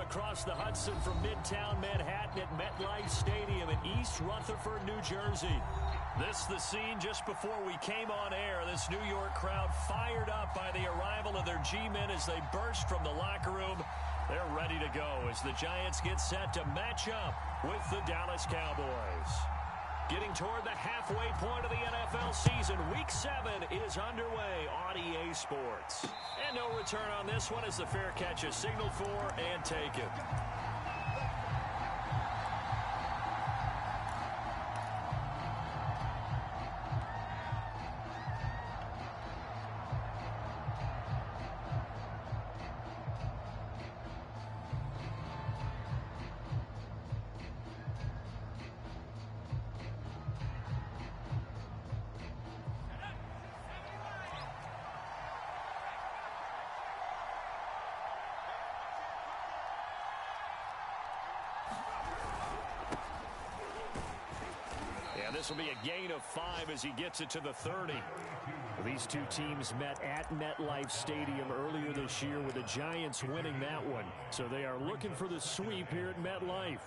across the Hudson from Midtown Manhattan at MetLife Stadium in East Rutherford, New Jersey. This is the scene just before we came on air. This New York crowd fired up by the arrival of their G-men as they burst from the locker room. They're ready to go as the Giants get set to match up with the Dallas Cowboys. Getting toward the halfway point of the NFL season, Week 7 is underway on EA Sports. And no return on this one as the fair catch is signaled for and taken. This will be a gain of 5 as he gets it to the 30. These two teams met at MetLife Stadium earlier this year with the Giants winning that one. So they are looking for the sweep here at MetLife.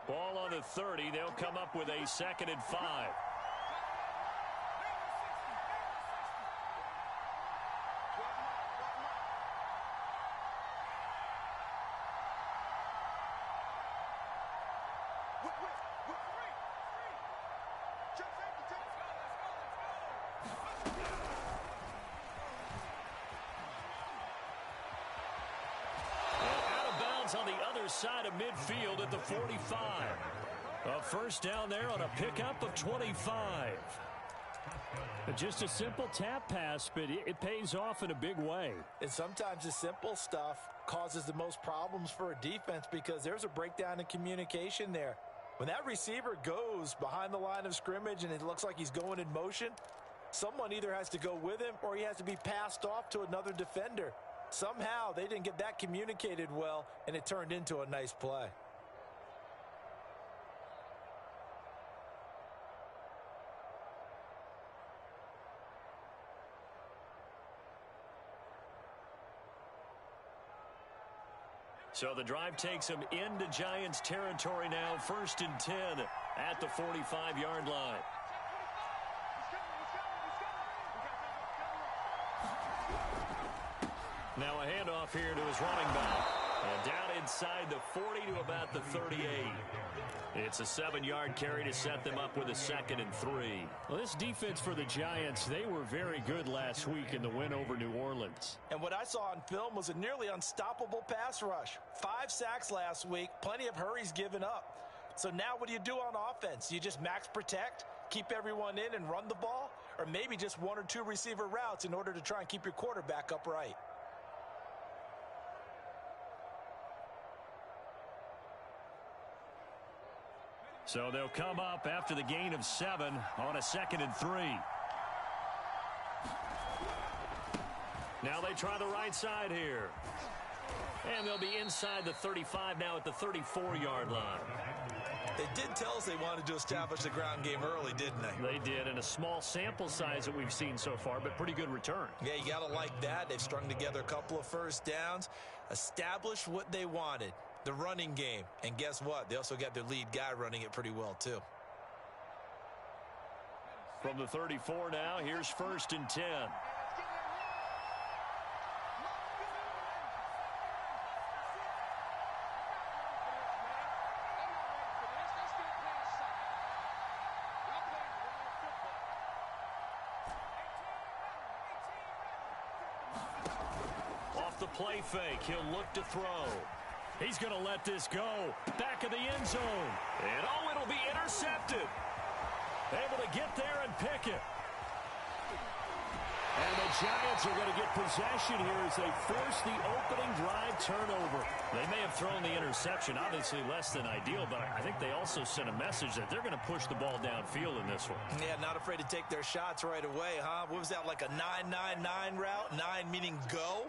Ball on the 30. They'll come up with a 2nd and 5. On the other side of midfield at the 45. A first down there on a pickup of 25. Just a simple tap pass, but it pays off in a big way. And sometimes the simple stuff causes the most problems for a defense because there's a breakdown in communication there. When that receiver goes behind the line of scrimmage and it looks like he's going in motion, someone either has to go with him or he has to be passed off to another defender. Somehow they didn't get that communicated well, and it turned into a nice play. So the drive takes them into Giants territory now, 1st and 10 at the 45-yard line. Now a handoff here to his running back. And down inside the 40 to about the 38. It's a 7-yard carry to set them up with a 2nd and 3. Well, this defense for the Giants, they were very good last week in the win over New Orleans. And what I saw on film was a nearly unstoppable pass rush. 5 sacks last week, plenty of hurries given up. So now what do you do on offense? You just max protect, keep everyone in and run the ball? Or maybe just 1 or 2 receiver routes in order to try and keep your quarterback upright? So they'll come up after the gain of 7 on a 2nd and 3. Now they try the right side here. And they'll be inside the 35 now at the 34-yard line. They did tell us they wanted to establish the ground game early, didn't they? They did, and a small sample size that we've seen so far, but pretty good return. Yeah, you got to like that. They've strung together a couple of first downs, established what they wanted. The running game. And guess what? They also got their lead guy running it pretty well, too. From the 34 now, here's 1st and 10. Off the play fake, he'll look to throw. He's going to let this go. Back of the end zone. And oh, it'll be intercepted. Able to get there and pick it. And the Giants are going to get possession here as they force the opening drive turnover. They may have thrown the interception, obviously less than ideal, but I think they also sent a message that they're going to push the ball downfield in this one. Yeah, not afraid to take their shots right away, huh? What was that, like a 9-9-9 route? 9 meaning go?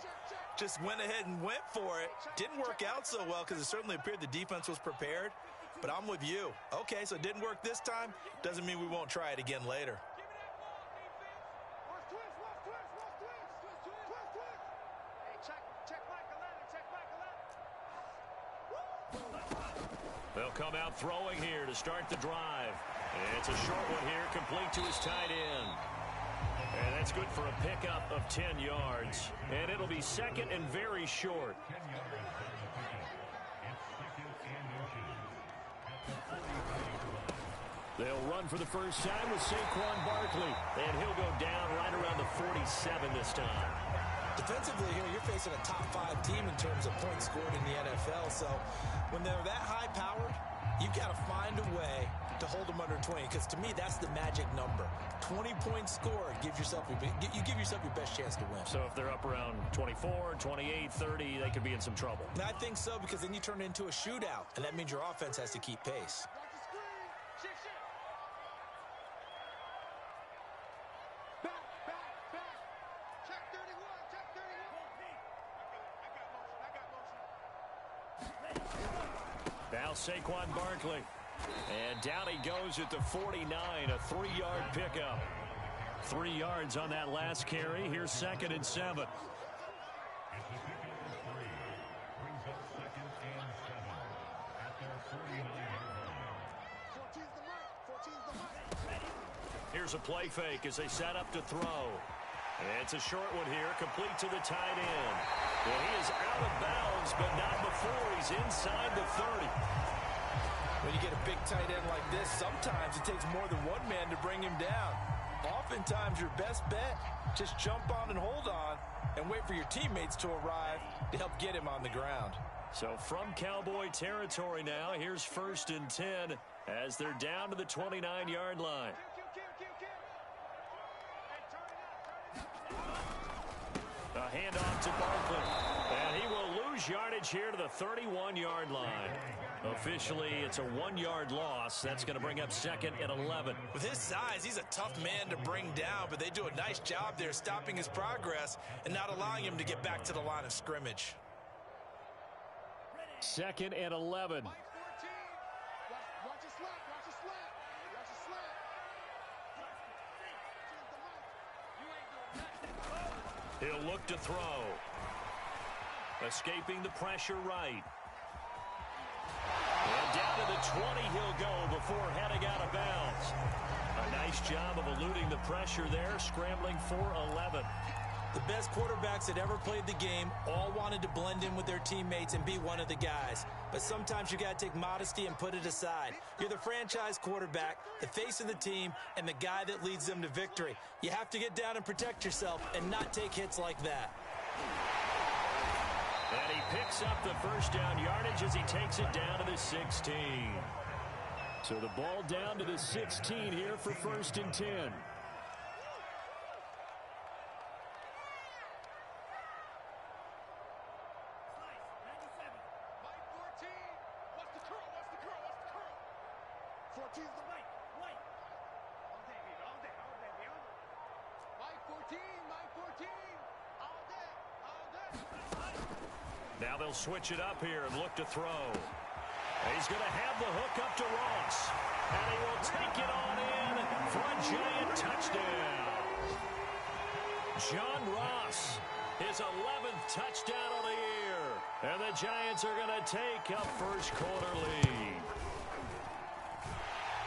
Just went ahead and went for it. Didn't work out so well because it certainly appeared the defense was prepared. But I'm with you. Okay, so it didn't work this time. Doesn't mean we won't try it again later. They'll come out throwing here to start the drive. And it's a short one here, complete to his tight end. And that's good for a pickup of 10 yards. And it'll be second and very short. They'll run for the first time with Saquon Barkley. And he'll go down right around the 47 this time. Defensively here, you're facing a top 5 team in terms of points scored in the NFL. So when they're that high-powered, you've got to find a way to hold them under 20. Because to me, that's the magic number. 20 points scored, you give yourself your best chance to win. So if they're up around 24, 28, 30, they could be in some trouble. And I think so, because then you turn it into a shootout. And that means your offense has to keep pace. Now Saquon Barkley. And down he goes at the 49, a 3-yard pickup. 3 yards on that last carry. Here's 2nd and 7. Here's a play fake as they set up to throw. And it's a short one here, complete to the tight end. And he is out of bounds, but not before he's inside the 30. When you get a big tight end like this, sometimes it takes more than one man to bring him down. Oftentimes, your best bet, just jump on and hold on and wait for your teammates to arrive to help get him on the ground. So from Cowboy territory now, here's 1st and 10 as they're down to the 29-yard line. A handoff to Barkley. And he will lose yardage here to the 31-yard line. Officially, it's a 1-yard loss. That's going to bring up 2nd and 11. With his size, he's a tough man to bring down, but they do a nice job there stopping his progress and not allowing him to get back to the line of scrimmage. 2nd and 11. He'll look to throw. Escaping the pressure right. And down to the 20 he'll go before heading out of bounds. A nice job of eluding the pressure there, scrambling for 11. The best quarterbacks that ever played the game all wanted to blend in with their teammates and be one of the guys. But sometimes you got to take modesty and put it aside. You're the franchise quarterback, the face of the team, and the guy that leads them to victory. You have to get down and protect yourself and not take hits like that. And he picks up the first down yardage as he takes it down to the 16. So the ball down to the 16 here for 1st and 10. Now they'll switch it up here and look to throw. He's going to have the hook up to Ross. And he will take it on in for a Giant touchdown. John Ross, his 11th touchdown of the year. And the Giants are going to take a first-quarter lead.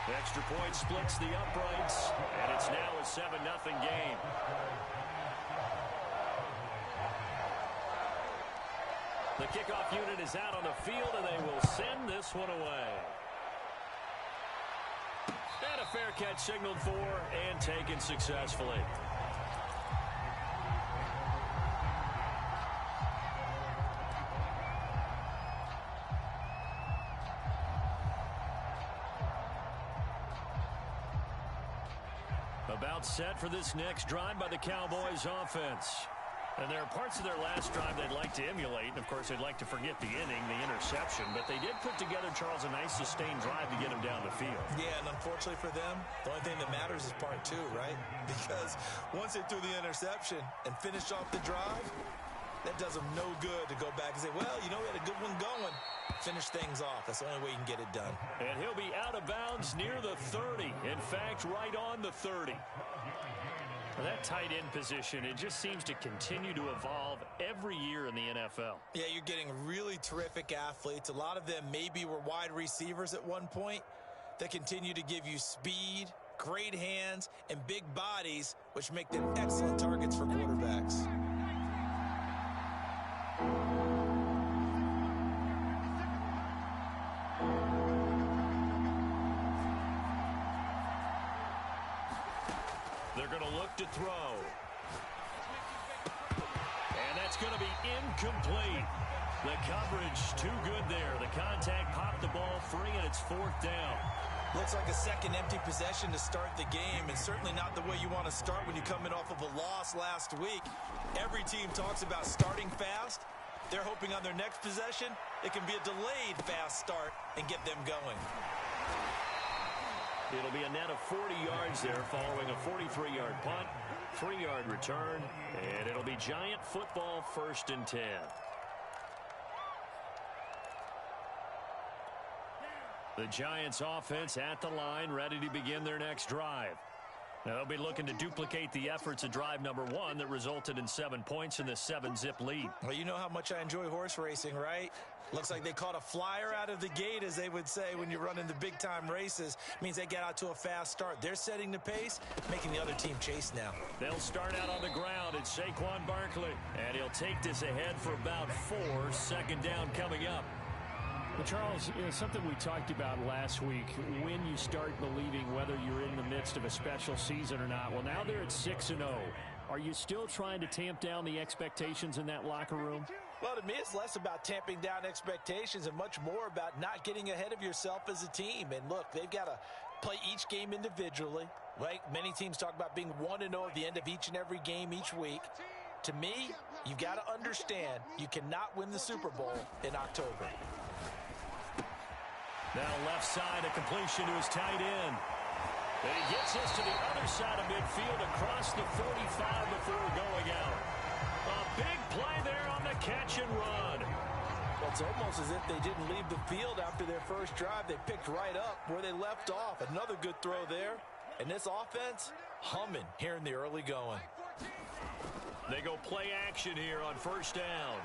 The extra point splits the uprights, and it's now a 7-0 game. The kickoff unit is out on the field, and they will send this one away. And a fair catch signaled for and taken successfully. About set for this next drive by the Cowboys offense. And there are parts of their last drive they'd like to emulate. And, of course, they'd like to forget the inning, the interception. But they did put together, Charles, a nice sustained drive to get them down the field. Yeah, and unfortunately for them, the only thing that matters is part two, right? Because once they threw the interception and finished off the drive, that does them no good to go back and say, well, you know, we had a good one going. Finish things off. That's the only way you can get it done. And he'll be out of bounds near the 30. In fact, right on the 30. That tight end position, it just seems to continue to evolve every year in the NFL. Yeah, you're getting really terrific athletes. A lot of them maybe were wide receivers at one point that continue to give you speed, great hands, and big bodies, which make them excellent targets for quarterbacks. They're going to look to throw. And that's going to be incomplete. The coverage too good there. The contact popped the ball free, and it's fourth down. Looks like a second empty possession to start the game, and certainly not the way you want to start when you're coming off of a loss last week. Every team talks about starting fast. They're hoping on their next possession it can be a delayed fast start and get them going. It'll be a net of 40 yards there following a 43-yard punt, 3-yard return, and it'll be Giant football 1st and 10. The Giants offense at the line, ready to begin their next drive. Now, they'll be looking to duplicate the efforts of drive number 1 that resulted in 7 points in the 7-zip lead. Well, you know how much I enjoy horse racing, right? Looks like they caught a flyer out of the gate, as they would say when you're running the big-time races. Means they get out to a fast start. They're setting the pace, making the other team chase now. They'll start out on the ground. It's Saquon Barkley. And he'll take this ahead for about 4. 2nd down coming up. Well, Charles, something we talked about last week, when you start believing whether you're in the midst of a special season or not. Well, now they're at 6-0. Are you still trying to tamp down the expectations in that locker room? Well, to me, it's less about tamping down expectations and much more about not getting ahead of yourself as a team. And look, they've got to play each game individually, right? Many teams talk about being 1-0 at the end of each and every game each week. To me, you've got to understand you cannot win the Super Bowl in October. Now left side, a completion to his tight end. And he gets us to the other side of midfield across the 45 before going out. A big play there on the catch and run. Well, it's almost as if they didn't leave the field after their first drive. They picked right up where they left off. Another good throw there. And this offense, humming here in the early going. They go play action here on 1st down.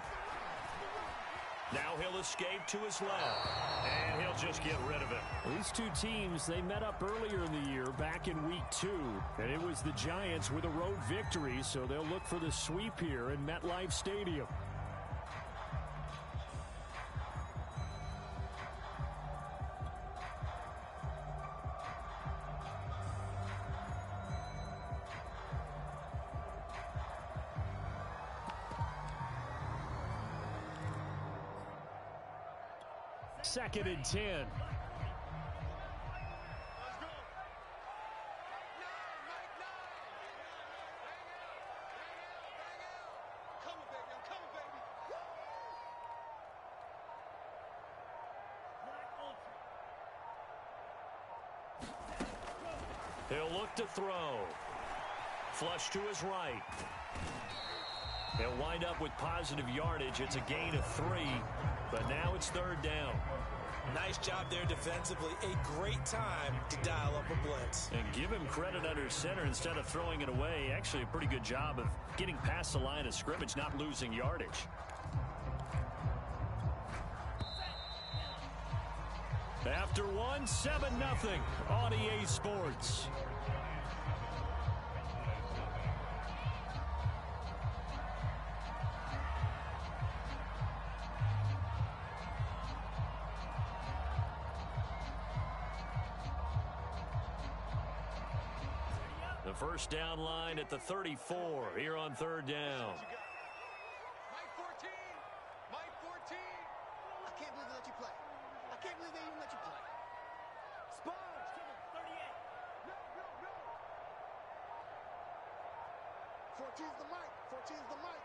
Now he'll escape to his left, and he'll just get rid of it. These two teams, they met up earlier in the year, back in week 2, and it was the Giants with a road victory, so they'll look for the sweep here in MetLife Stadium. Second and 10. He'll look to throw. Flush to his right. He'll wind up with positive yardage. It's a gain of 3, but now it's 3rd down. Nice job there defensively. A great time to dial up a blitz. And give him credit under center instead of throwing it away. Actually, a pretty good job of getting past the line of scrimmage, not losing yardage. After 1, 7-0 on EA Sports. The 1st down line at the 34 here on 3rd down. Mike 14. Mike 14. I can't believe they let you play. I can't believe they even let you play. Sponge to the 38. No. 14's the mic. 14's the mic.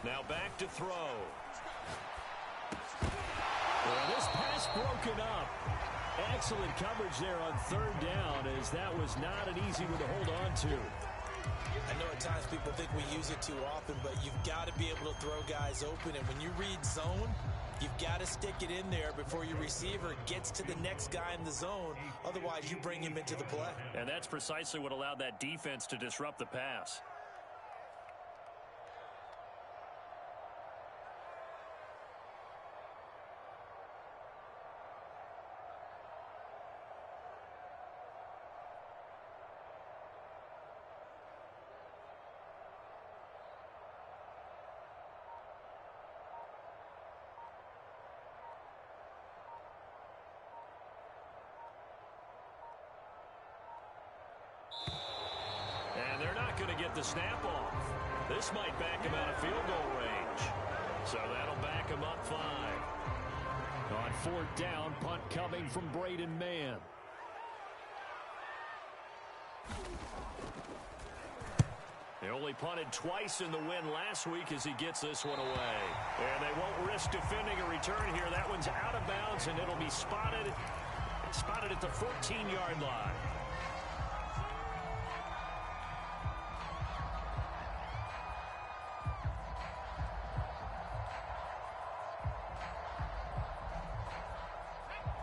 Now back to throw. Well, this pass broken up. Excellent coverage there on third down, as that was not an easy one to hold on to. I know at times people think we use it too often, but you've got to be able to throw guys open. And when you read zone, you've got to stick it in there before your receiver gets to the next guy in the zone. Otherwise, you bring him into the play. And that's precisely what allowed that defense to disrupt the pass. And they're not going to get the snap off. This might back him out of field goal range. So that'll back him up 5. On fourth down, punt coming from Braden Mann. He only punted twice in the win last week as he gets this one away. And they won't risk defending a return here. That one's out of bounds, and it'll be spotted at the 14-yard line.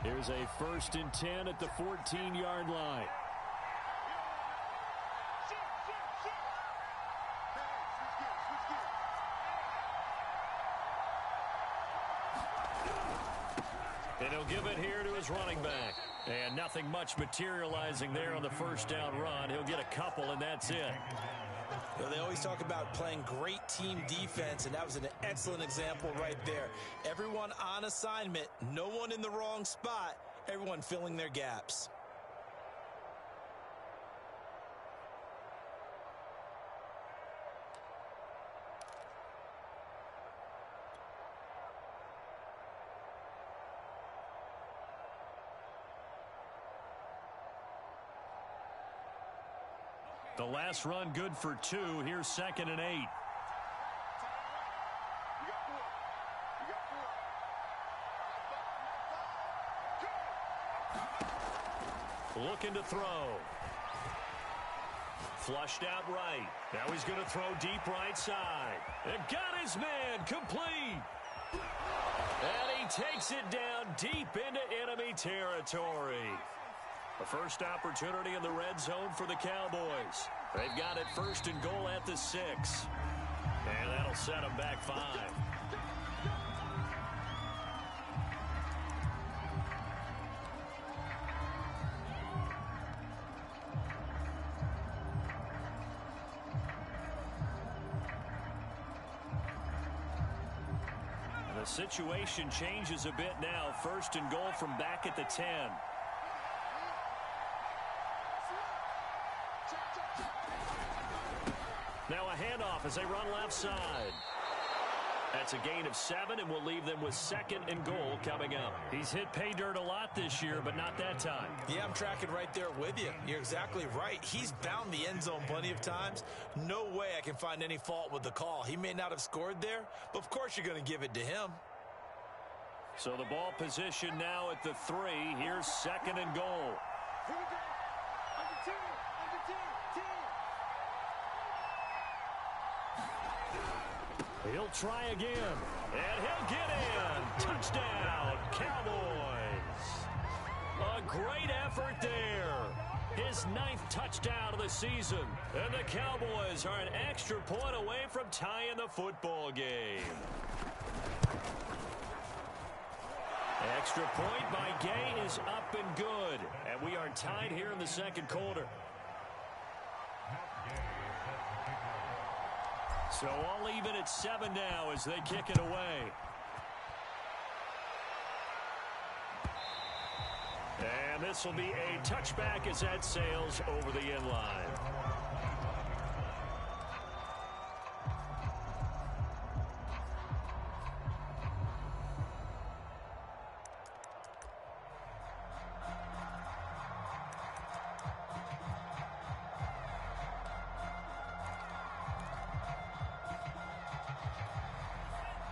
Here's a 1st and 10 at the 14-yard line. And he'll give it here to his running back. And nothing much materializing there on the first down run. He'll get a couple, and that's it. You know, they always talk about playing great team defense, and that was an excellent example right there. Everyone on assignment, no one in the wrong spot, everyone filling their gaps. The last run good for 2. Here's 2nd and 8. Looking to throw. Flushed out right. Now he's going to throw deep right side. And got his man complete. And he takes it down deep into enemy territory. The first opportunity in the red zone for the Cowboys. They've got it 1st and goal at the 6. And that'll set them back 5. And the situation changes a bit now. 1st and goal from back at the 10. Now a handoff as they run left side. That's a gain of 7, and we'll leave them with 2nd and goal coming up. He's hit pay dirt a lot this year, but not that time. Yeah, I'm tracking right there with you. You're exactly right. He's found the end zone plenty of times. No way I can find any fault with the call. He may not have scored there, but of course you're going to give it to him. So the ball position now at the 3. Here's 2nd and goal. He'll try again, and he'll get in. Touchdown, Cowboys. A great effort there. His 9th touchdown of the season. And the Cowboys are an extra point away from tying the football game. Extra point by Gay is up and good. And we are tied here in the 2nd quarter. So all even at 7 now as they kick it away. And this will be a touchback as that sails over the end line.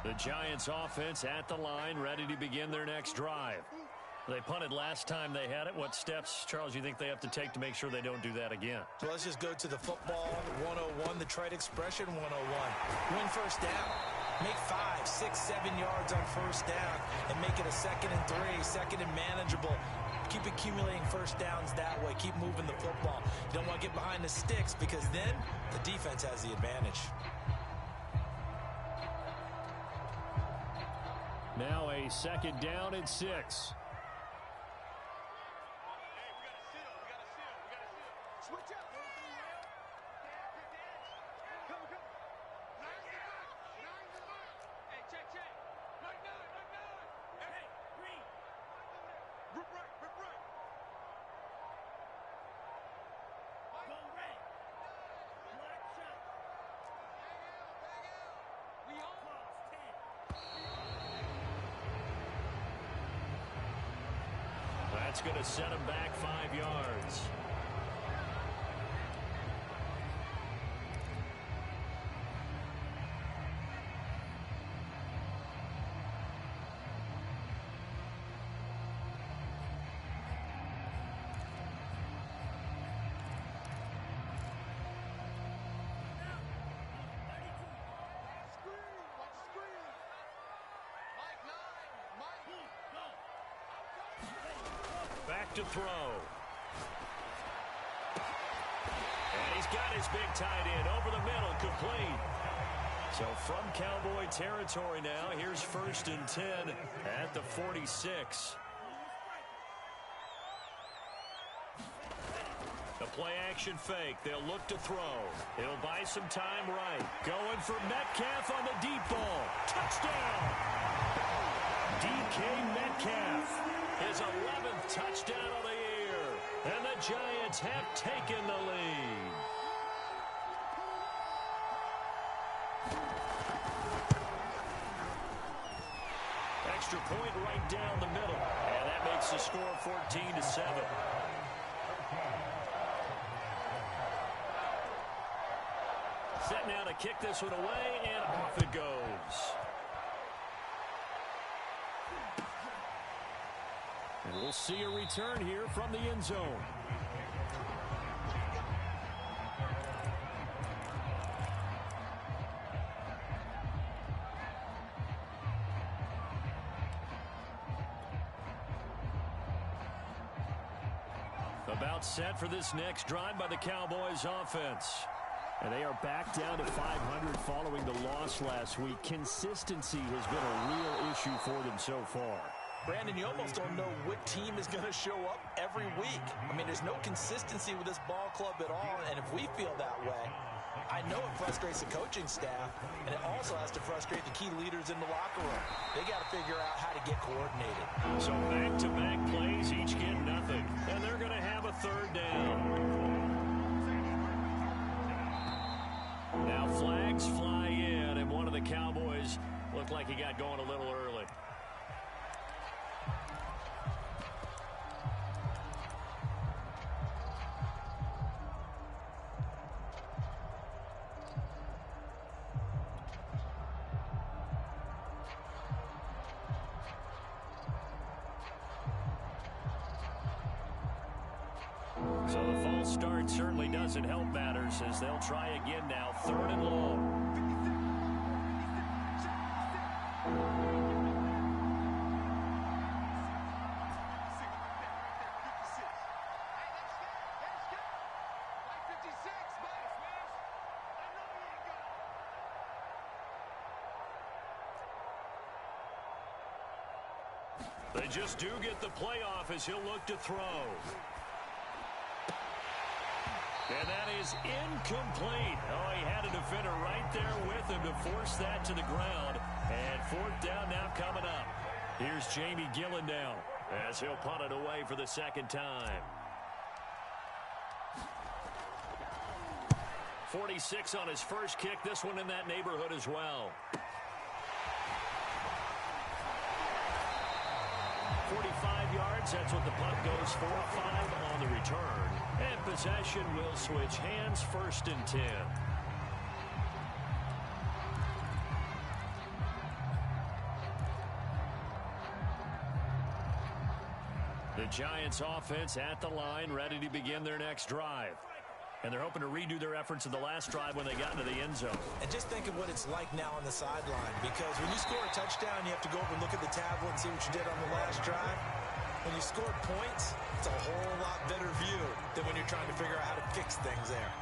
The Giants offense at the line, ready to begin their next drive. They punted last time they had it. What steps, Charles, you think they have to take to make sure they don't do that again? So let's just go to the football 101, the trade expression 101. Win first down. Make 5, 6, 7 yards on first down and make it a 2nd and 3, 2nd and manageable. Keep accumulating first downs that way. Keep moving the football. You don't want to get behind the sticks because then the defense has the advantage. Now a 2nd down and 6. Switch up. Hey, check. Right now. Hey, green. Rip right. Go red. Black shot. Bang out. We home. That's going to set him back 5 yards. Back to throw. And he's got his big tight end over the middle, complete. So from Cowboy territory now, here's 1st and 10 at the 46. The play action fake. They'll look to throw. He'll buy some time right. Going for Metcalf on the deep ball. Touchdown! DK Metcalf. His 11th touchdown of the year. And the Giants have taken the lead. Extra point right down the middle. And that makes the score 14-7. Set now to kick this one away, and off it goes. And we'll see a return here from the end zone. About set for this next drive by the Cowboys offense. And they are back down to 500 following the loss last week. Consistency has been a real issue for them so far. Brandon, you almost don't know what team is going to show up every week. I mean, there's no consistency with this ball club at all, and if we feel that way, I know it frustrates the coaching staff, and it also has to frustrate the key leaders in the locker room. They got to figure out how to get coordinated. So back-to-back plays, each get nothing, and they're going to have a 3rd down. Now flags fly in, and one of the Cowboys looked like he got going a little early. So the false start certainly doesn't help matters as they'll try again now. 3rd and long. They just do get the playoff as he'll look to throw. And that is incomplete. Oh, he had a defender right there with him to force that to the ground. And 4th down now coming up. Here's Jamie Gillen now as he'll punt it away for the 2nd time. 46 on his first kick. This one in that neighborhood as well. 45 yards. That's what the punt goes for. 5 on the return. And possession will switch hands. 1st and 10. The Giants offense at the line, ready to begin their next drive. And they're hoping to redo their efforts in the last drive when they got into the end zone. And just think of what it's like now on the sideline, because when you score a touchdown, you have to go over and look at the tablet and see what you did on the last drive. When you score points, it's a whole lot better view than when you're trying to figure out how to fix things there.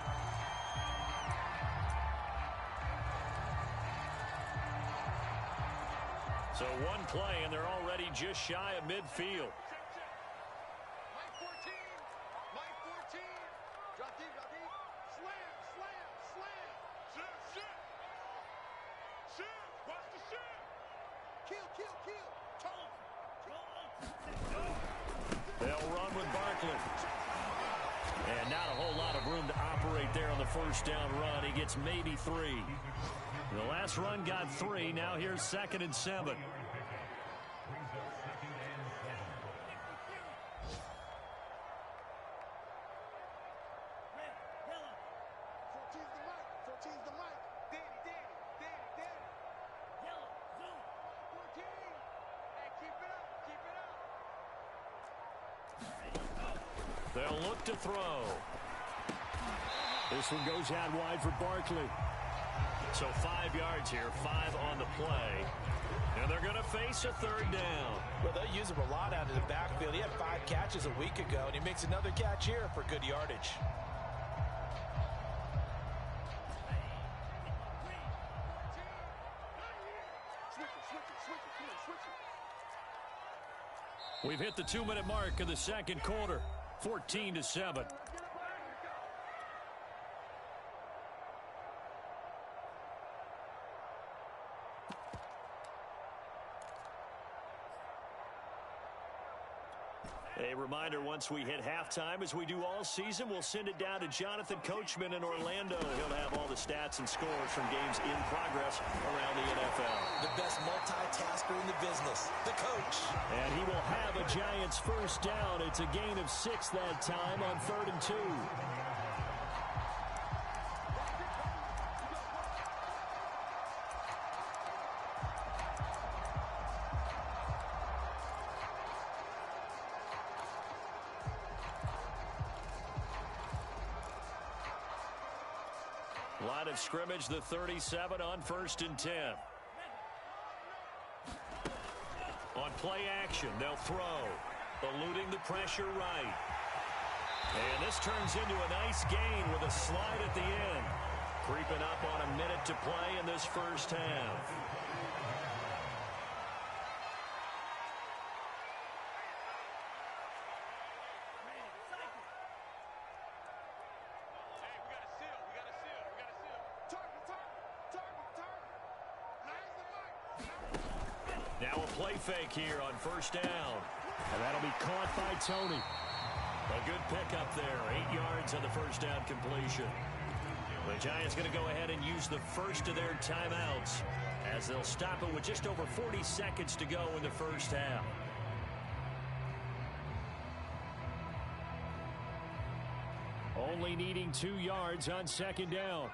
So one play, and they're already just shy of midfield. They'll run with Barkley. And not a whole lot of room to operate there on the first down run. He gets maybe 3. The last run got 3. Now here's 2nd and 7. They'll look to throw. This one goes out wide for Barkley. So 5 yards here, 5 on the play. And they're going to face a 3rd down. Well, they'll use him a lot out of the backfield. He had 5 catches a week ago, and he makes another catch here for good yardage. We've hit the 2-minute mark of the second quarter. 14-7. A reminder, once we hit halftime, as we do all season, we'll send it down to Jonathan Coachman in Orlando. He'll have all the stats and scores from games in progress around the NFL. The best multitasker in the business, the coach. And he will have a Giants first down. It's a gain of 6 that time on 3rd and 2. Line of scrimmage, the 37 on 1st and 10. On play action, they'll throw. Eluding the pressure right. And this turns into a nice gain with a slide at the end. Creeping up on a minute to play in this first half. Now a play fake here on 1st down. And that'll be caught by Tony. A good pickup there. 8 yards on the first down completion. The Giants going to go ahead and use the first of their timeouts as they'll stop it with just over 40 seconds to go in the first half. Only needing 2 yards on 2nd down.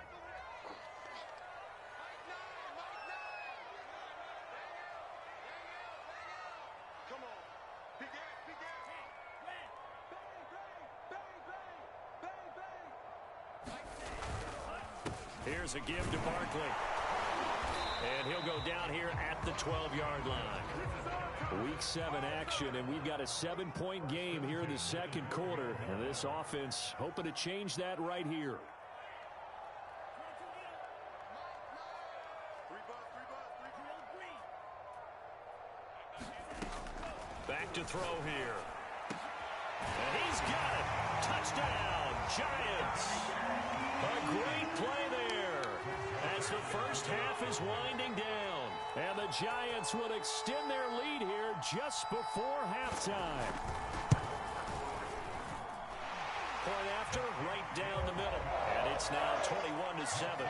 Here's a give to Barkley. And he'll go down here at the 12-yard line. Week 7 action, and we've got a 7-point game here in the second quarter. And this offense hoping to change that right here. Back to throw here. And he's got it. Touchdown, Giants. A great play there as the first half is winding down. And the Giants will extend their lead here just before halftime. Point after, right down the middle. And it's now 21-7.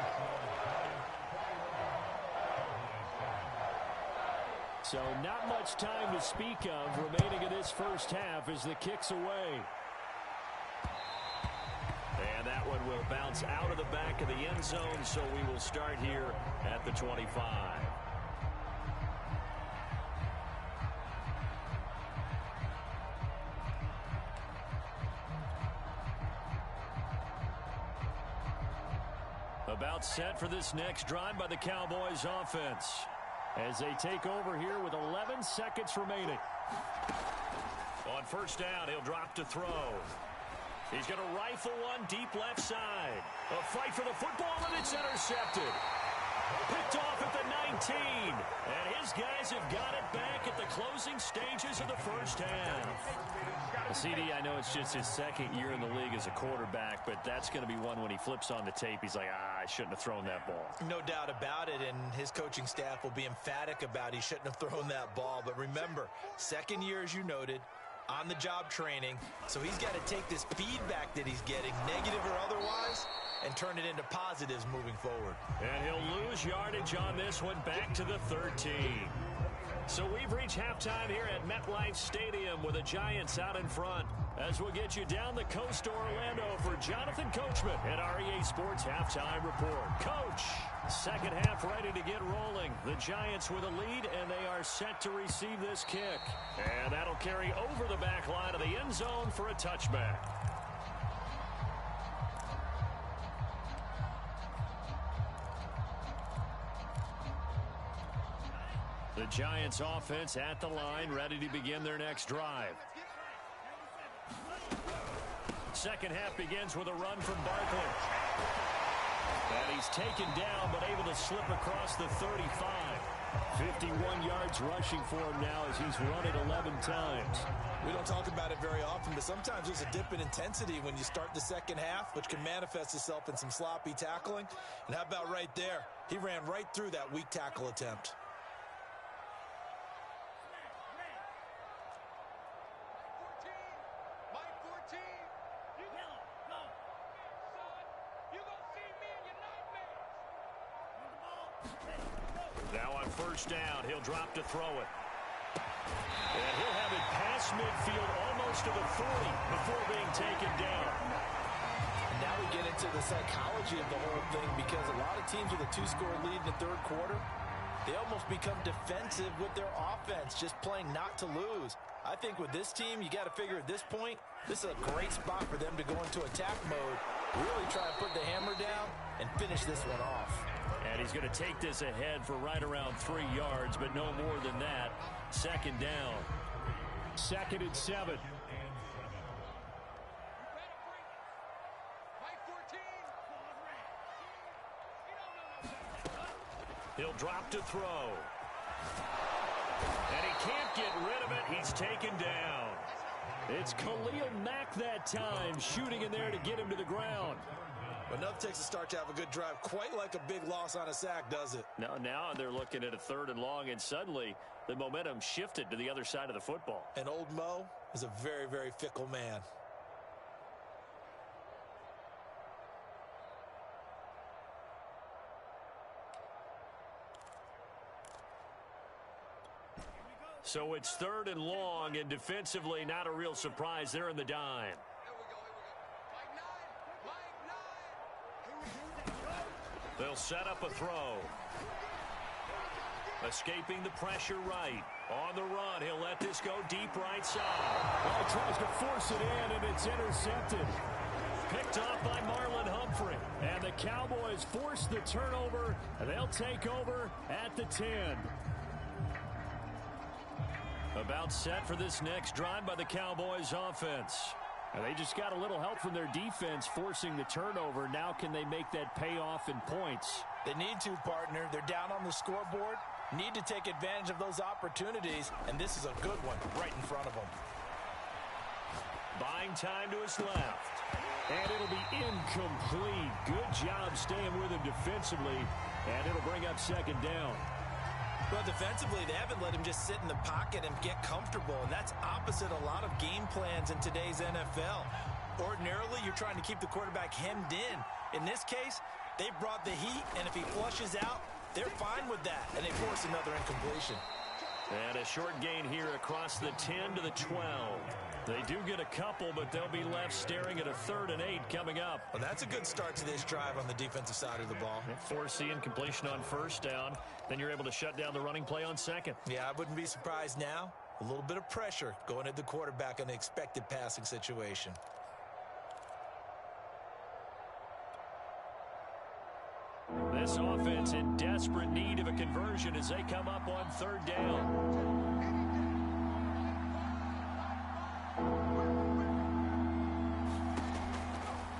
So not much time to speak of remaining in this first half as the kick's away. And that one will bounce out of the back of the end zone, so we will start here at the 25. About set for this next drive by the Cowboys offense as they take over here with 11 seconds remaining. On first down, he'll drop to throw. He's going to rifle one deep left side. A fight for the football, and it's intercepted. Picked off at the 19. And his guys have got it back at the closing stages of the first half. CD, I know it's just his second year in the league as a quarterback, but that's going to be one when he flips on the tape. He's like, I shouldn't have thrown that ball. No doubt about it, and his coaching staff will be emphatic about he shouldn't have thrown that ball. But remember, second year, as you noted, on-the-job training, so he's got to take this feedback that he's getting, negative or otherwise, and turn it into positives moving forward. And he'll lose yardage on this one, back to the 13. So we've reached halftime here at MetLife Stadium with the Giants out in front. As we'll get you down the coast to Orlando for Jonathan Coachman at our EA Sports Halftime Report. Coach, second half ready to get rolling. The Giants with a lead, and they are set to receive this kick. And that'll carry over the back line of the end zone for a touchback. The Giants offense at the line, ready to begin their next drive. Second half begins with a run from Barkley. And he's taken down, but able to slip across the 35. 51 yards rushing for him now as he's run it 11 times. We don't talk about it very often, but sometimes there's a dip in intensity when you start the second half, which can manifest itself in some sloppy tackling. And how about right there? He ran right through that weak tackle attempt. Now on first down, he'll drop to throw it. And he'll have it past midfield almost to the 40 before being taken down. And now we get into the psychology of the whole thing, because a lot of teams with a two-score lead in the third quarter, they almost become defensive with their offense, just playing not to lose. I think with this team, you got to figure at this point, this is a great spot for them to go into attack mode, really try to put the hammer down and finish this one off. And he's going to take this ahead for right around 3 yards, but no more than that. Second down. 2nd and 7. He'll drop to throw. And he can't get rid of it. He's taken down. It's Khalil Mack that time, shooting in there to get him to the ground. Enough takes a start to have a good drive. Quite like a big loss on a sack, does it? Now they're looking at a 3rd and long, and suddenly the momentum shifted to the other side of the football. And old Mo is a very, very fickle man. So it's 3rd and long, and defensively not a real surprise. They're in the dime. They'll set up a throw. Escaping the pressure right. On the run, he'll let this go deep right side. Well, he tries to force it in, and it's intercepted. Picked off by Marlon Humphrey. And the Cowboys force the turnover, and they'll take over at the 10. About set for this next drive by the Cowboys offense. And they just got a little help from their defense forcing the turnover. Now can they make that pay off in points? They need to, partner. They're down on the scoreboard. Need to take advantage of those opportunities, and this is a good one right in front of them. Buying time to his left. And it'll be incomplete. Good job staying with him defensively, and it'll bring up 2nd down. Well, defensively, they haven't let him just sit in the pocket and get comfortable, and that's opposite a lot of game plans in today's NFL. Ordinarily, you're trying to keep the quarterback hemmed in. In this case, they brought the heat, and if he flushes out, they're fine with that, and they force another incompletion. And a short gain here across the 10 to the 12. They do get a couple, but they'll be left staring at a 3rd and 8 coming up. Well, that's a good start to this drive on the defensive side of the ball. Force the incompletion on first down. Then you're able to shut down the running play on 2nd. Yeah, I wouldn't be surprised now. A little bit of pressure going at the quarterback in the expected passing situation. This offense in desperate need of a conversion as they come up on third down.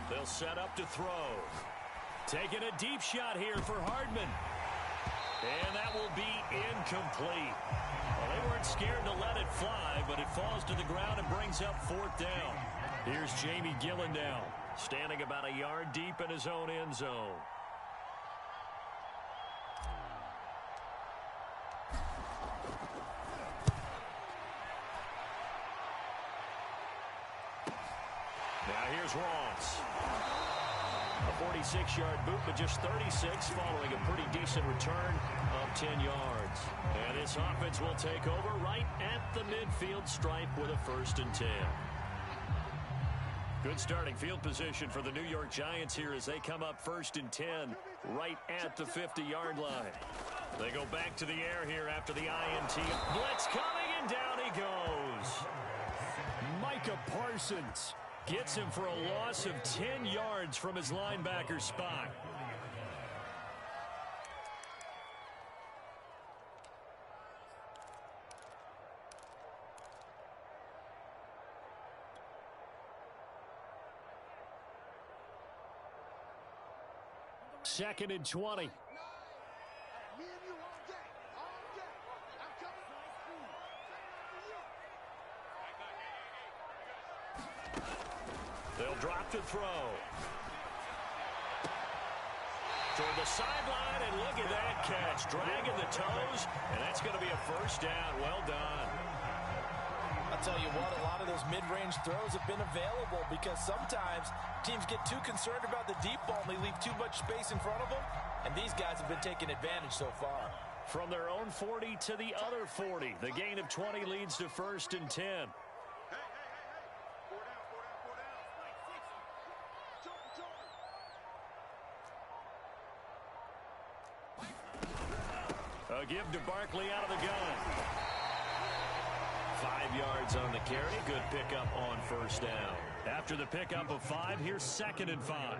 They'll set up to throw. Taking a deep shot here for Hardman. And that will be incomplete. Well, they weren't scared to let it fly, but it falls to the ground and brings up fourth down. Here's Jamie Gillen now, standing about a yard deep in his own end zone. Now here's Ross. A 46-yard boot, but just 36 following a pretty decent return of 10 yards. And this offense will take over right at the midfield stripe with a 1st and 10. Good starting field position for the New York Giants here as they come up 1st and 10 right at the 50-yard line. They go back to the air here after the INT. Blitz coming, and down he goes. Micah Parsons gets him for a loss of 10 yards from his linebacker spot. Second and 20. They'll drop to throw. Toward the sideline, and look at that catch. Dragging the toes, and that's going to be a 1st down. Well done. I'll tell you what, a lot of those mid-range throws have been available because sometimes teams get too concerned about the deep ball and they leave too much space in front of them, and these guys have been taking advantage so far. From their own 40 to the other 40, the gain of 20 leads to 1st and 10. A give to Barkley out of the gun. 5 yards on the carry. Good pickup on 1st down. After the pickup of 5, here's 2nd and 5.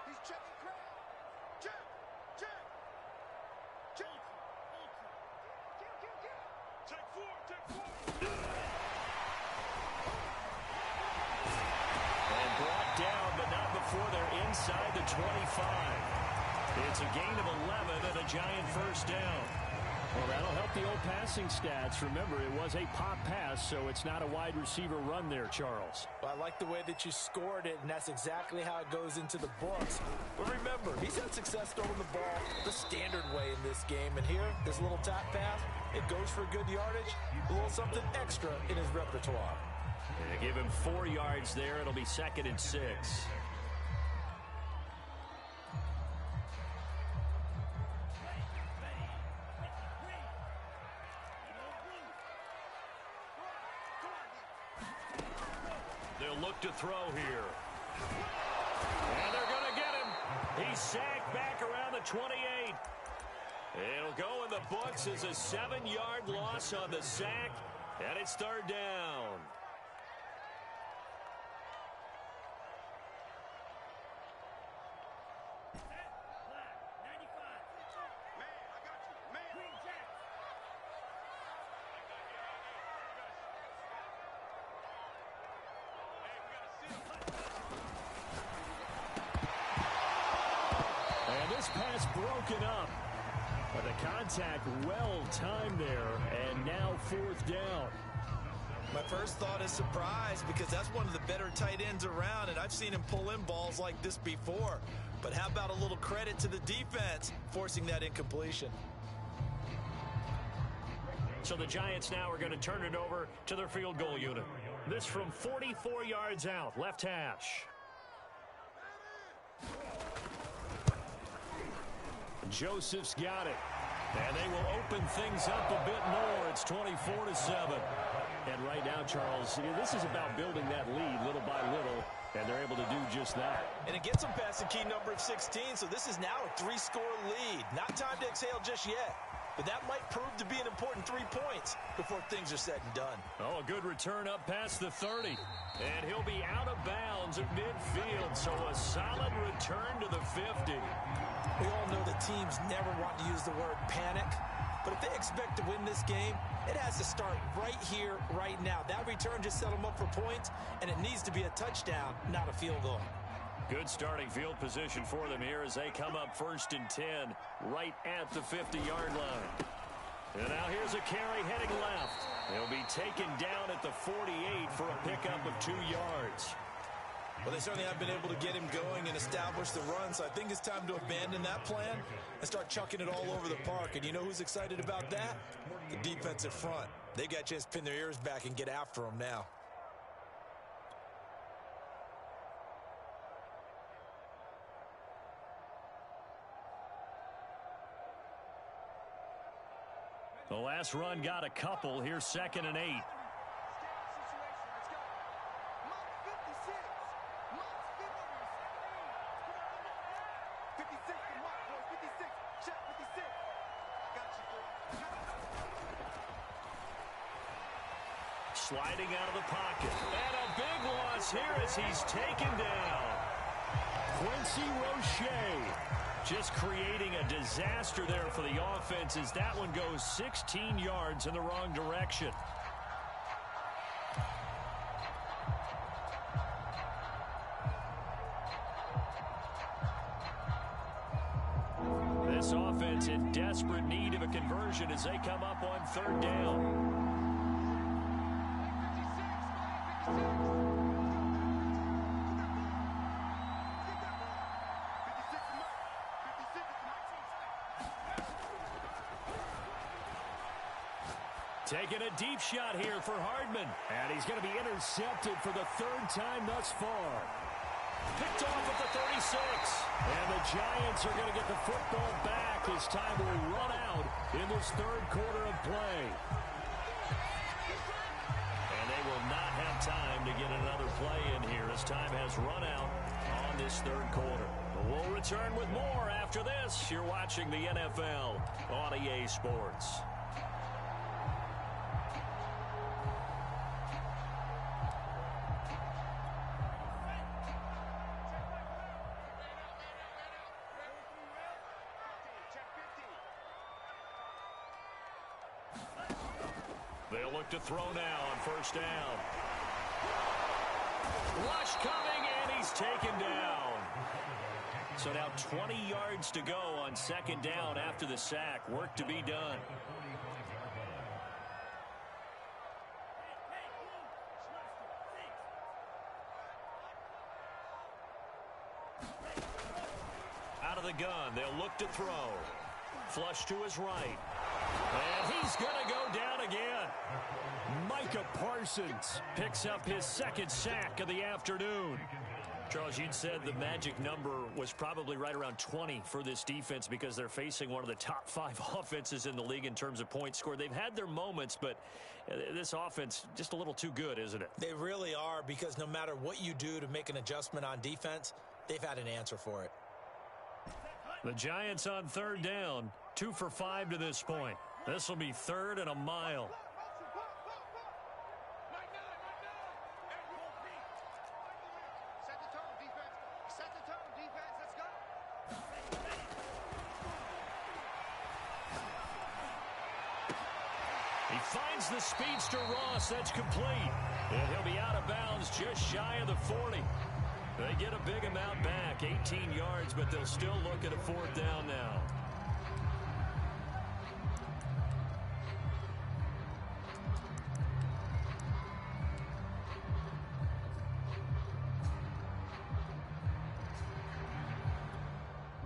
He's checking crowd. Check. Take 4. And brought down, but not before they're inside the 25. It's a gain of 11 and a Giant 1st down. Well, that'll help the old passing stats. Remember, it was a pop pass, so it's not a wide receiver run there, Charles. Well, I like the way that you scored it, and that's exactly how it goes into the books. But remember, he's had success throwing the ball the standard way in this game. And here, this little tap pass, it goes for good yardage, a little something extra in his repertoire. Yeah, give him 4 yards there. It'll be 2nd and 6. They'll look to throw here. And they're going to get him. He's sacked back around the 28. It'll go in the books as a 7-yard loss on the sack, and it's 3rd down. Pass broken up, but the contact well timed there, and now 4th down. My first thought is surprise because that's one of the better tight ends around, and I've seen him pull in balls like this before. But how about a little credit to the defense forcing that incompletion? So the Giants now are going to turn it over to their field goal unit. This from 44 yards out, left hash. Joseph's got it. And they will open things up a bit more. It's 24-7. And right now, Charles, this is about building that lead little by little, and they're able to do just that. And it gets them past the key number of 16, so this is now a 3-score lead. Not time to exhale just yet. but that might prove to be an important 3 points before things are said and done. Oh, a good return up past the 30. And he'll be out of bounds at midfield, so a solid return to the 50. We all know that teams never want to use the word panic, but if they expect to win this game, it has to start right here, right now. That return just set them up for points, and it needs to be a touchdown, not a field goal. Good starting field position for them here as they come up 1st and 10 right at the 50-yard line. And now here's a carry heading left. He'll be taken down at the 48 for a pickup of 2 yards. Well, they certainly have been able to get him going and establish the run, so I think it's time to abandon that plan and start chucking it all over the park. And you know who's excited about that? The defensive front. They got a chance to pin their ears back and get after him now. The last run got a couple. Here's 2nd and 8. Sliding out of the pocket. And a big loss here as he's taken down. Quincy Roche just creating a disaster there for the offense as that one goes 16 yards in the wrong direction. This offense in desperate need of a conversion as they come up on 3rd down. Taking a deep shot here for Hardman. And he's going to be intercepted for the 3rd time thus far. Picked off at the 36. And the Giants are going to get the football back as time will run out in this 3rd quarter of play. And they will not have time to get another play in here as time has run out on this 3rd quarter. But we'll return with more after this. You're watching the NFL on EA Sports. They'll look to throw now on 1st down. Rush coming, and he's taken down. So now 20 yards to go on 2nd down after the sack. Work to be done. Out of the gun, they'll look to throw. Flush to his right. And he's going to go down again. Micah Parsons picks up his 2nd sack of the afternoon. Charles, you'd said the magic number was probably right around 20 for this defense because they're facing one of the top 5 offenses in the league in terms of points scored. They've had their moments, but this offense just a little too good, isn't it? They really are, because no matter what you do to make an adjustment on defense, they've had an answer for it. The Giants on 3rd down, 2 for 5 to this point. This will be 3rd and a mile. Set the tone, defense. Set the tone, defense. Let's go. He finds the speedster Ross. That's complete. And he'll be out of bounds just shy of the 40. They get a big amount back, 18 yards, but they'll still look at a 4th down now.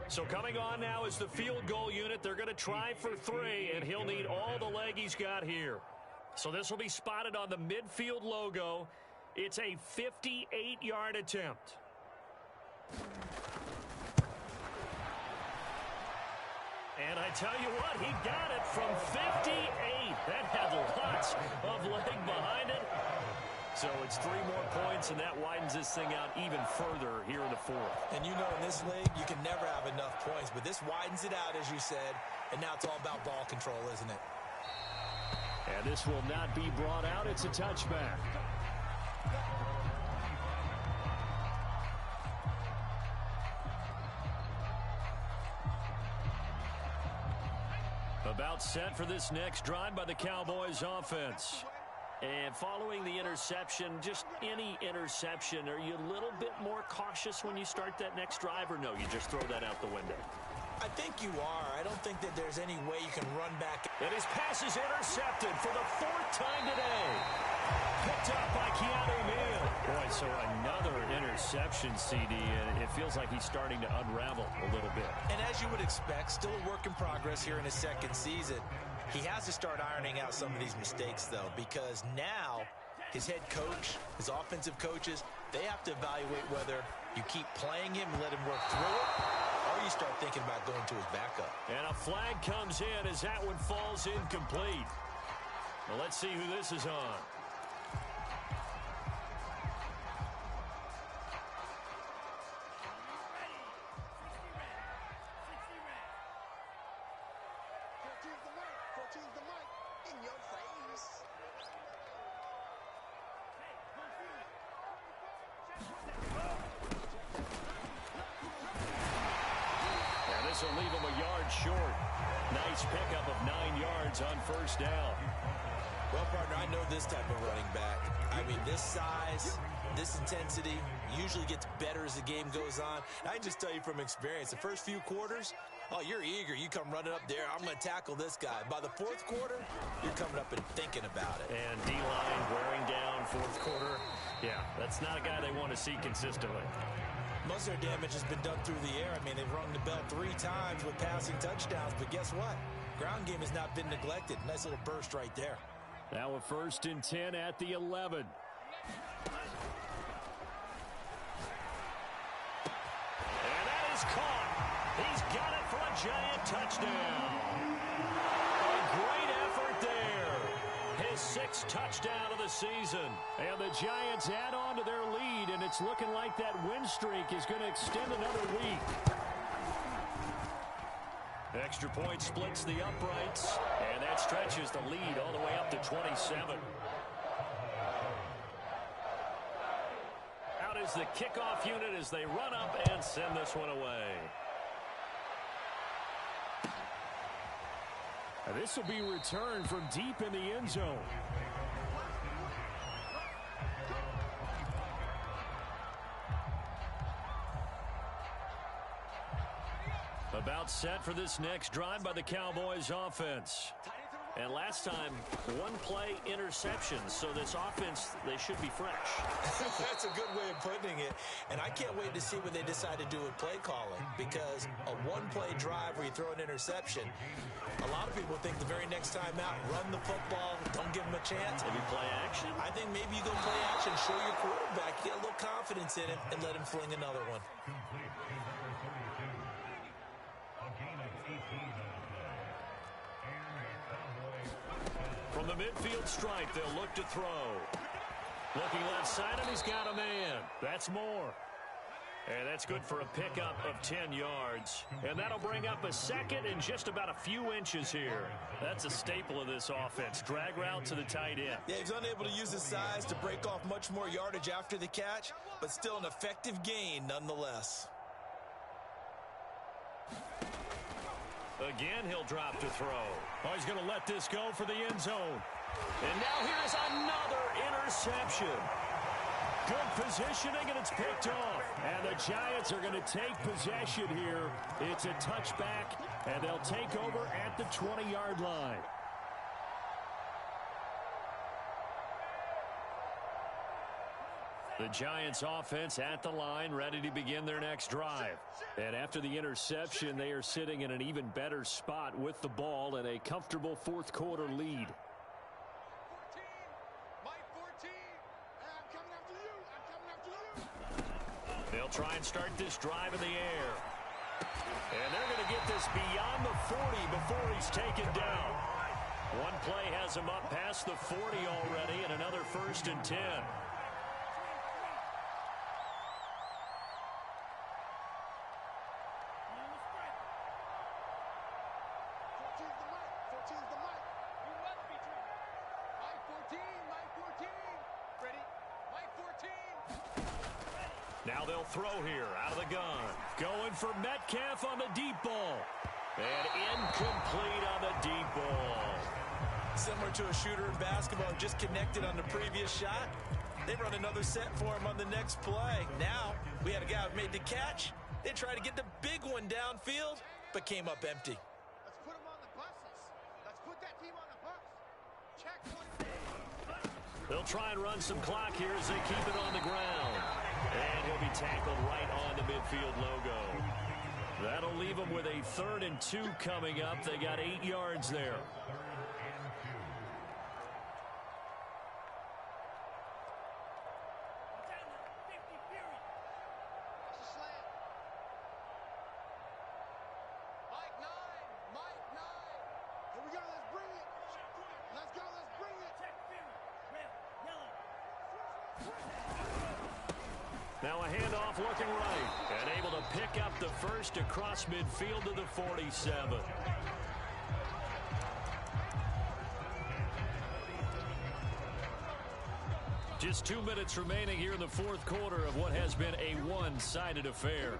So coming on now is the field goal unit. They're going to try for 3, and he'll need all the leg he's got here. So this will be spotted on the midfield logo. It's a 58-yard attempt. And I tell you what, he got it from 58. That had lots of leg behind it. So it's 3 more points, and that widens this thing out even further here in the fourth. And you know, in this league, you can never have enough points, but this widens it out, as you said, and now it's all about ball control, isn't it? And this will not be brought out. It's a touchback. About set for this next drive by the Cowboys offense. And following the interception, just any interception, are you a little bit more cautious when you start that next drive, or no, you just throw that out the window? I think you are. I don't think that there's any way you can run back. And his pass is intercepted for the 4th time today. Picked up by Keanu Neal. Boy, so another interception, CD, and it feels like he's starting to unravel a little bit. And as you would expect, still a work in progress here in his second season. He has to start ironing out some of these mistakes, though, because now his head coach, his offensive coaches, they have to evaluate whether you keep playing him and let him work through it, or you start thinking about going to his backup. And a flag comes in as that one falls incomplete. Well, let's see who this is on. This will leave him a yard short. Nice pickup of 9 yards on first down. Well, partner, I know this type of running back. I mean, this size, this intensity usually gets better as the game goes on. I can just tell you from experience, the first few quarters, oh, you're eager. You come running up there, I'm going to tackle this guy. By the 4th quarter, you're coming up and thinking about it. And D-line wearing down 4th quarter. Yeah, that's not a guy they want to see consistently. Most of their damage has been done through the air. I mean, they've rung the bell 3 times with passing touchdowns, but guess what? Ground game has not been neglected. Nice little burst right there. Now a 1st and 10 at the 11. And that is caught. He's got it for a giant touchdown. A great effort there. His 6th touchdown of the season. And the Giants add on to their lead, and it's looking like that win streak is going to extend another week. Extra point splits the uprights, and that stretches the lead all the way up to 27. Out is the kickoff unit as they run up and send this one away. And this will be returned from deep in the end zone. About set for this next drive by the Cowboys offense. And last time, 1-play interception. So this offense, they should be fresh. That's a good way of putting it. And I can't wait to see what they decide to do with play calling, because a 1-play drive where you throw an interception, a lot of people think the very next time out, run the football, don't give them a chance. Maybe play action? I think maybe you go play action, show your quarterback, get a little confidence in him, and let him fling another one. From the midfield stripe, they'll look to throw. Looking left side, and he's got a man. That's more. And that's good for a pickup of 10 yards. And that'll bring up a 2nd and just about a few inches here. That's a staple of this offense. Drag route to the tight end. Yeah, he's unable to use his size to break off much more yardage after the catch, but still an effective gain nonetheless. Again, he'll drop to throw. Oh, he's going to let this go for the end zone. And now here's another interception. Good positioning, and it's picked off. And the Giants are going to take possession here. It's a touchback, and they'll take over at the 20-yard line. The Giants offense at the line, ready to begin their next drive. And after the interception, they are sitting in an even better spot with the ball and a comfortable 4th quarter lead. 14, Mike 14. I'm coming after you. I'm coming after you. They'll try and start this drive in the air. And they're going to get this beyond the 40 before he's taken down. One play has him up past the 40 already, and another 1st and 10. Now they'll throw here out of the gun. Going for Metcalf on the deep ball. And incomplete on the deep ball. Similar to a shooter in basketball, just connected on the previous shot. They run another set for him on the next play. Now, we had a guy who made the catch. They tried to get the big one downfield, but came up empty. Let's put him on the buses. Let's put that team on the bus. Check one. They'll try and run some clock here as they keep it on the ground. And he'll be tackled right on the midfield logo. That'll leave them with a 3rd and 2 coming up. They got 8 yards there. Now a handoff looking right. And able to pick up the first across midfield to the 47. Just 2 minutes remaining here in the 4th quarter of what has been a one-sided affair.